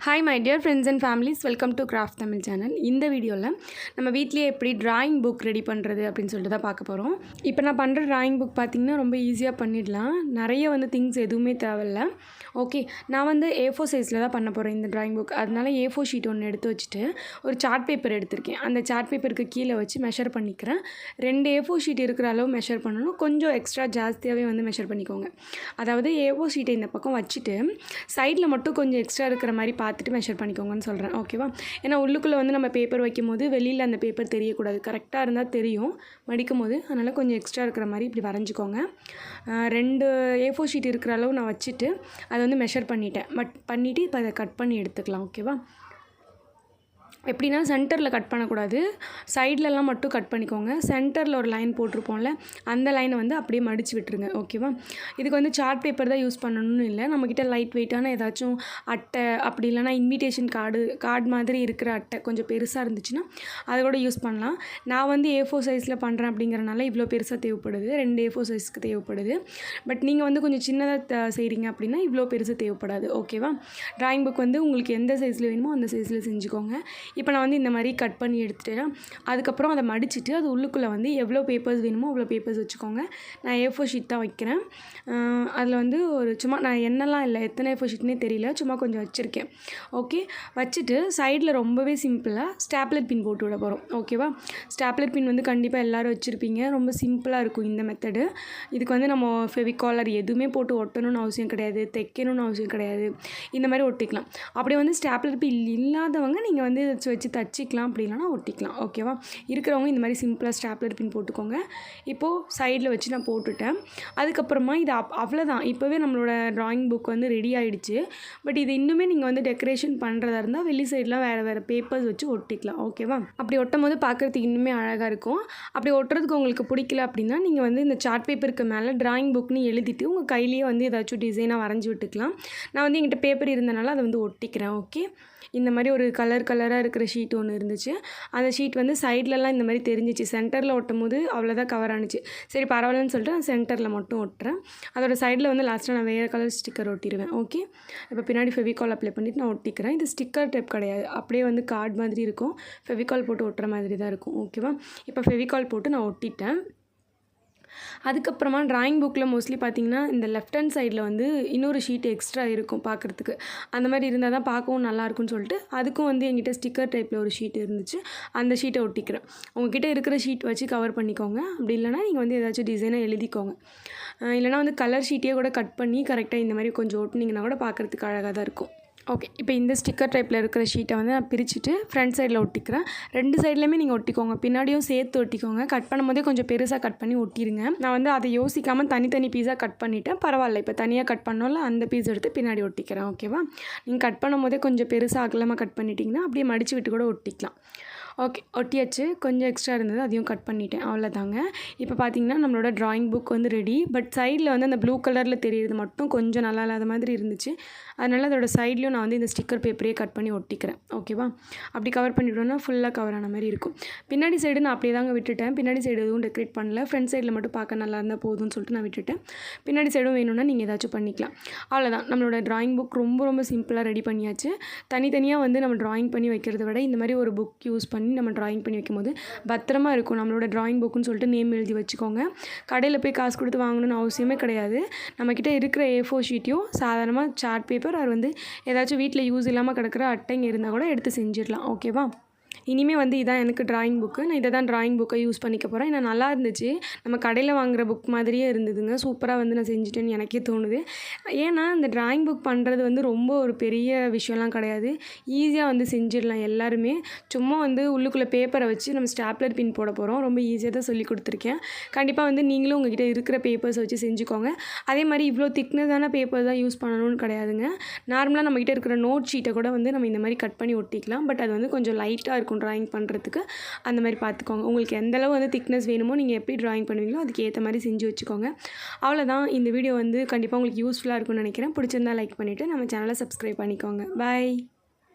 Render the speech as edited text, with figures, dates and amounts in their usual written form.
Hi my dear friends and families, welcome to Craft Tamil channel. இந்த வீடியோவில் நம்ம வீட்லேயே எப்படி டிராயிங் புக் ரெடி பண்ணுறது அப்படின்னு சொல்லிட்டு தான் பார்க்க போகிறோம். இப்போ நான் பண்ணுற டிராயிங் புக் பார்த்திங்கன்னா ரொம்ப ஈஸியாக பண்ணிடலாம். நிறைய திங்ஸ் எதுவுமே தேவையில்ல. ஓகே, நான் A4 சைஸில் தான் பண்ண போகிறேன் இந்த டிராயிங் புக். அதனால A4 ஷீட் ஒன்று எடுத்து வச்சுட்டு ஒரு சார்ட் பேப்பர் எடுத்திருக்கேன். அந்த சார்ட் பேப்பருக்கு கீழே வச்சு மெஷர் பண்ணிக்கிறேன். 2 A4 ஷீட் இருக்கிற அளவு மெஷர் பண்ணணும். கொஞ்சம் எக்ஸ்ட்ரா ஜாஸ்தியாகவே மெஷர் பண்ணிக்கோங்க. அதாவது A4 ஷீட்டை இந்த பக்கம் வச்சுட்டு சைடில் மட்டும் கொஞ்சம் எக்ஸ்ட்ரா இருக்கிற மாதிரி பார்த்துட்டு மெஷர் பண்ணிக்கோங்கன்னு சொல்கிறேன். ஓகேவா? ஏன்னா உள்ளுக்குள்ளே நம்ம பேப்பர் வைக்கும் போது வெளியில் அந்த பேப்பர் தெரியக்கூடாது. கரெக்டாக இருந்தால் தெரியும் மடிக்கும் போது. அதனால் கொஞ்சம் எக்ஸ்ட்ரா இருக்கிற மாதிரி இப்படி வரைஞ்சிக்கோங்க. 2 A4 ஷீட் இருக்கிற அளவு நான் வச்சுட்டு அதை மெஷர் பண்ணிட்டேன். பண்ணிவிட்டு இப்போ அதை கட் பண்ணி எடுத்துக்கலாம். ஓகேவா? எப்படின்னா சென்டரில் கட் பண்ணக்கூடாது, சைட்லலாம் மட்டும் கட் பண்ணிக்கோங்க. சென்டரில் ஒரு லைன் போட்டிருப்போம்ல, அந்த லைனை அப்படியே மடித்து விட்டுருங்க. ஓகேவா? இதுக்கு சார்ட் பேப்பர் தான் யூஸ் பண்ணணும்னு இல்லை. நம்மக்கிட்ட லைட் வெயிட்டான ஏதாச்சும் அட்டை, அப்படி இல்லைனா இன்விடேஷன் கார்டு மாதிரி இருக்கிற அட்டை கொஞ்சம் பெருசாக இருந்துச்சுன்னா அதை கூட யூஸ் பண்ணலாம். நான் A4 சைஸில் பண்ணுறேன் அப்படிங்கிறனால இவ்வளோ பெருசாக தேவைப்படுது. 2 A4 சைஸ்க்கு தேவைப்படுது. பட் நீங்கள் கொஞ்சம் சின்னதாக செய்கிறீங்க அப்படின்னா இவ்வளோ பெருசு தேவைப்படாது. ஓகேவா? டிராயிங் புக் உங்களுக்கு எந்த சைஸில் வேணுமோ அந்த சைஸில் செஞ்சுக்கோங்க. இப்போ நான் இந்த மாதிரி கட் பண்ணி எடுத்துட்டேன். அதுக்கப்புறம் அதை மடிச்சுட்டு அது உள்ளுக்குள்ளே எவ்வளோ பேப்பர்ஸ் வேணுமோ அவ்வளோ பேப்பர்ஸ் வச்சுக்கோங்க. நான் A4 ஷீட் தான் வைக்கிறேன். அதில் ஒரு சும்மா நான் என்னெல்லாம் இல்லை, எத்தனை A4 ஷீட்னே தெரியல, சும்மா கொஞ்சம் வச்சுருக்கேன். ஓகே, வச்சுட்டு சைடில் ரொம்பவே சிம்பிளாக ஸ்டாப்லர் பின் போட்டு விட போகிறோம். ஓகேவா? ஸ்டாப்லர் பின் கண்டிப்பாக எல்லோரும் வச்சுருப்பீங்க. ரொம்ப சிம்பிளாக இருக்கும் இந்த மெத்தடு. இதுக்கு நம்ம ஃபெவிகாலர் எதுவுமே போட்டு ஒட்டணும்னு அவசியம் கிடையாது, தைக்கணும்னு அவசியம் கிடையாது. இந்த மாதிரி ஒட்டிக்கலாம். அப்படியே ஸ்டாப்லர் பின் இல்லாதவங்க நீங்கள் வச்சு தச்சிக்கலாம், அப்படி இல்லைனா ஒட்டிக்கலாம். ஓகேவா? இருக்கிறவங்க இந்த மாதிரி சிம்பிளாக ஸ்டாப்லர் பின் போட்டுக்கோங்க. இப்போது சைடில் வச்சு நான் போட்டுட்டேன். அதுக்கப்புறமா இது அவ்வளோதான். இப்போவே நம்மளோட ட்ராயிங் புக் ரெடி ஆகிடுச்சு. பட் இது இன்னுமே நீங்கள் டெக்கரேஷன் பண்ணுறதா இருந்தால் வெளி சைட்லாம் வேறு பேப்பர்ஸ் வச்சு ஒட்டிக்கலாம். ஓகேவா? அப்படி ஒட்டும் போது பார்க்குறதுக்கு இன்னுமே அழகாக இருக்கும். அப்படி ஒட்டுறதுக்கு உங்களுக்கு பிடிக்கல அப்படின்னா நீங்கள் இந்த சார்ட் பேப்பருக்கு மேலே ட்ராயிங் புக்னு எழுதிட்டு உங்கள் கையிலேயே ஏதாச்சும் டிசைனாக வரைஞ்சி விட்டுக்கலாம். நான் என்கிட்ட பேப்பர் இருந்தனால அதை ஒட்டிக்கிறேன். ஓகே, இந்த மாதிரி ஒரு கலராக இருக்கிற ஷீட் ஒன்று இருந்துச்சு. அந்த ஷீட் சைட்லலாம் இந்த மாதிரி தெரிஞ்சிச்சு. சென்டரில் ஒட்டும் போது அவ்வளோதான் கவர் ஆனிச்சு. சரி பரவாயில்லன்னு சொல்லிட்டு நான் சென்டரில் மட்டும் ஒட்டுறேன். அதோட சைடில் லாஸ்ட்டாக நான் வேறு கலர் ஸ்டிக்கர் ஒட்டிடுவேன். ஓகே, இப்போ பின்னாடி ஃபெவிகால் அப்ளை பண்ணிவிட்டு நான் ஒட்டிக்கிறேன். இது ஸ்டிக்கர் டைப் கிடையாது, அப்படியே கார்டு மாதிரி இருக்கும். ஃபெவிகால் போட்டு ஒட்டுற மாதிரி தான் இருக்கும். ஓகேவா? இப்போ ஃபெவிகால் போட்டு நான் ஒட்டிட்டேன். அதுக்கப்புறமா ட்ராயிங் புக்கில் மோஸ்ட்லி பார்த்திங்கன்னா இந்த லெஃப்ட் ஹேண்ட் சைடில் இன்னொரு ஷீட் எக்ஸ்ட்ரா இருக்கும் பார்க்குறதுக்கு. அந்த மாதிரி இருந்தால் தான் பார்க்கவும் நல்லாயிருக்கும்னு சொல்லிட்டு அதுக்கும் என்கிட்ட ஸ்டிக்கர் டைப்பில் ஒரு ஷீட் இருந்துச்சு. அந்த ஷீட்டை ஒட்டிக்கிறேன். உங்ககிட்ட இருக்கிற ஷீட் வச்சு கவர் பண்ணிக்கோங்க. அப்படி இல்லைனா நீங்கள் ஏதாச்சும் டிசைனாக எழுதிக்கோங்க. இல்லைனா கலர் ஷீட்டையே கூட கட் பண்ணி கரெக்டாக இந்த மாதிரி கொஞ்சம் ஒட்டினீங்கன்னா கூட பார்க்குறதுக்கு அழகாக தான் இருக்கும். ஓகே, இப்போ இந்த ஸ்டிக்கர் டைப்பில் இருக்கிற ஷீட்டை நான் பிரிச்சுட்டு ஃப்ரண்ட் சைடில் ஒட்டிக்கிறேன். 2 சைட்லேயுமே நீங்கள் ஒட்டிக்கோங்க, பின்னாடியும் சேர்த்து ஒட்டிக்கோங்க. கட் பண்ணும்போதே கொஞ்சம் பெருசாக கட் பண்ணி ஒட்டிடுங்க. நான் அதை யோசிக்காமல் தனித்தனி பீஸாக கட் பண்ணிவிட்டேன். பரவாயில்ல, இப்போ தனியாக கட் பண்ணோம்ல அந்த பீஸ் எடுத்து பின்னாடி ஒட்டிக்கிறேன். ஓகேவா? நீங்கள் கட் பண்ணும்போதே கொஞ்சம் பெருசாக அகலமாக கட் பண்ணிட்டீங்கன்னா அப்படியே மடித்து விட்டு கூட ஒட்டிக்கலாம். ஓகே, ஒட்டியாச்சு. கொஞ்சம் எக்ஸ்ட்ரா இருந்தது, அதையும் கட் பண்ணிட்டேன். அவ்வளோதாங்க. இப்போ பார்த்திங்கன்னா நம்மளோட ட்ராயிங் புக் ரெடி. பட் சைடில் அந்த ப்ளூ கலரில் தெரியுறது மட்டும் கொஞ்சம் நல்லா இல்லாத மாதிரி இருந்துச்சு. அதனால் அதோட சைட்லேயும் நான் இந்த ஸ்டிக்கர் பேப்பரையே கட் பண்ணி ஒட்டிக்கிறேன். ஓகேவா? அப்படி கவர் பண்ணிவிட்டோன்னா ஃபுல்லாக கவர் ஆன மாதிரி இருக்கும். பின்னாடி சைடு நான் அப்படியே தாங்க விட்டுட்டேன். பின்னாடி சைடு எதுவும் டெக்கரேட் பண்ணல. ஃப்ரண்ட் சைடில் மட்டும் பார்க்க நல்லா இருந்தால் போதும்னு சொல்லிட்டு நான் விட்டுட்டேன். பின்னாடி சைடும் வேணும்னா நீங்கள் ஏதாச்சும் பண்ணிக்கலாம். அவ்வளோதான், நம்மளோட ட்ராயிங் புக் ரொம்ப சிம்பிளாக ரெடி பண்ணியாச்சு. தனித்தனியாக நம்ம ட்ராயிங் பண்ணி வைக்கிறத விட இந்த மாதிரி ஒரு புக் யூஸ் பண்ணி நம்ம ட்ராயிங் பண்ணி வைக்கும்போது பத்திரமா இருக்கும். நம்மளோட ட்ராயிங் புக்குன்னு சொல்லிட்டு நேம் எழுதி வச்சுக்கோங்க. கடையில் போய் காசு கொடுத்து வாங்கணும்னு அவசியமே கிடையாது. நம்மக்கிட்ட இருக்கிற A4 ஷீட்டையும் சாதாரணமாக சார்ட் பேப்பர் அது ஏதாச்சும் வீட்டில் யூஸ் இல்லாமல் கிடக்கிற அட்டைங்க இருந்தால் கூட எடுத்து செஞ்சிடலாம். ஓகேவா? இனிமேல் இதான் எனக்கு ட்ராயிங் புக்கு. நான் இதை தான் ட்ராயிங் புக்கை யூஸ் பண்ணிக்க போகிறேன். ஏன்னா நல்லா இருந்துச்சு. நம்ம கடையில் வாங்குகிற புக் மாதிரியே இருந்ததுங்க. சூப்பராக நான் செஞ்சுட்டேன்னு எனக்கே தோணுது. ஏன்னா இந்த ட்ராயிங் புக் பண்ணுறது ரொம்ப ஒரு பெரிய விஷயம்லாம் கிடையாது. ஈஸியாக செஞ்சிடலாம் எல்லாருமே. சும்மா உள்ளுக்குள்ளே பேப்பரை வச்சு நம்ம ஸ்டாப்லர் பின் போட போகிறோம். ரொம்ப ஈஸியாக தான் சொல்லி கொடுத்துருக்கேன். கண்டிப்பாக நீங்களும் உங்கள்கிட்ட இருக்கிற பேப்பர்ஸை வச்சு செஞ்சுக்கோங்க. அதே மாதிரி இவ்வளோ திக்னஸான பேப்பர் தான் யூஸ் பண்ணணும்னு கிடையாதுங்க. நார்மலாக நம்மகிட்ட இருக்கிற நோட் ஷீட்டை கூட நம்ம இந்த மாதிரி கட் பண்ணி ஒட்டிக்கலாம். பட் அது கொஞ்சம் லைட்டாக இருக்கும் ட்ராயிங் பண்ணுறதுக்கு. அந்த மாதிரி பார்த்துக்கோங்க. உங்களுக்கு எந்தளவு திக்னஸ் வேணுமோ நீங்கள் எப்படி ட்ராயிங் பண்ணுவீங்களோ அதுக்கு ஏற்ற மாதிரி செஞ்சு வச்சுக்கோங்க. அவ்வளோதான். இந்த வீடியோ கண்டிப்பாக உங்களுக்கு யூஸ்ஃபுல்லாக இருக்கும்னு நினைக்கிறேன். பிடிச்சிருந்தா லைக் பண்ணிவிட்டு நம்ம சேனலை சப்ஸ்கிரைப் பண்ணிக்கோங்க. பாய்.